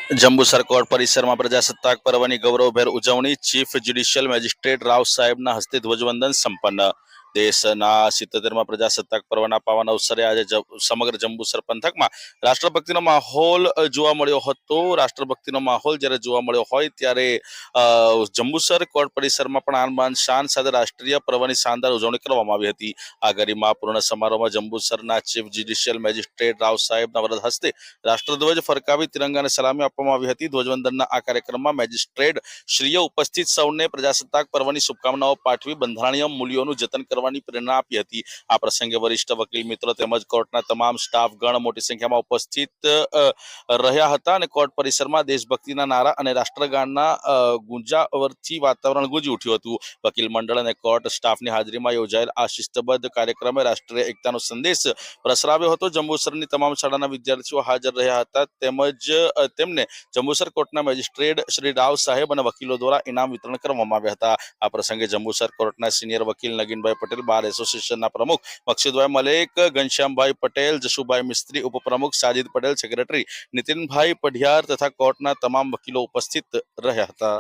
Jambusar court પરિસરમાં પ્રજાસત્તાક પર્વની ગૌરવભેર ઉજવણી ચીફ જ્યુડિશિયલ મેજિસ્ટ્રેટ રાવ સાહેબના હસ્તે ધ્વજવંદન સંપન્ન। દેશના 77માં પ્રજાસત્તાક પર્વના પાવન અવસરે આજે સમગ્ર જંબુસર પંથકમાં રાષ્ટ્રભક્તિનો માહોલ જોવા મળ્યો હતો। રાષ્ટ્રભક્તિનો માહોલ જ્યારે જોવા મળ્યો હોય ત્યારે જંબુસર કોર્ટ પરિસરમાં પણ આન બાન શાન સાથે રાષ્ટ્રીય પર્વની શાનદાર ઉજવણી કરવામાં આવી હતી। આ ગરિમાપૂર્ણ સમારોહમાં જંબુસરના ચીફ જ્યુડિશિયલ મેજિસ્ટ્રેટ રાવ સાહેબના વરદ હસ્તે રાષ્ટ્રધ્વજ ફરકાવી તિરંગાને સલામી આપવામાં આવી હતી। ધ્વજવંદનના આ કાર્યક્રમમાં મેજિસ્ટ્રેટ શ્રીએ ઉપસ્થિત સૌને પ્રજાસત્તાક પર્વની શુભકામનાઓ પાઠવી બંધારણીય મૂલ્યોનું જતન કરવાની પ્રેરણા આપી હતી। આ પ્રસંગે વરિષ્ઠ વકીલ મિત્રો તેમજ કોર્ટના તમામ સ્ટાફગણ મોટી સંખ્યામાં ઉપસ્થિત રહ્યા હતા અને કોર્ટ પરિસરમાં દેશભક્તિના નારા અને રાષ્ટ્રગાનના ગુંજાવરથી વાતાવરણ ગુંજી ઉઠ્યું હતું। વકીલ મંડળ અને કોર્ટ સ્ટાફની હાજરીમાં યોજાયેલ આ શિસ્તબદ્ધ કાર્યક્રમે રાષ્ટ્રીય એકતાનો સંદેશ પ્રસરાવ્યો હતો। જંબુસરની તમામ શાળાના વિદ્યાર્થીઓ હાજર રહ્યા હતા તેમજ તેમને જંબુસર કોર્ટના મેજિસ્ટ્રેટ શ્રી રાવ સાહેબ અને વકીલો દ્વારા ઇનામ વિતરણ કરવામાં આવ્યા હતા। આ પ્રસંગે જંબુસર કોર્ટના સિનિયર વકીલ નગીનભાઈ પટેલ, બાર એસોસિએશનના પ્રમુખ મકસુદભાઈ મલેક, ઘનશ્યામભાઈ પટેલ, જશુભાઈ મિસ્ત્રી, ઉપપ્રમુખ સાજિદ પટેલ, સેક્રેટરી નીતિનભાઈ પઢિયાર તથા કોર્ટના તમામ વકીલો ઉપસ્થિત રહ્યા હતા।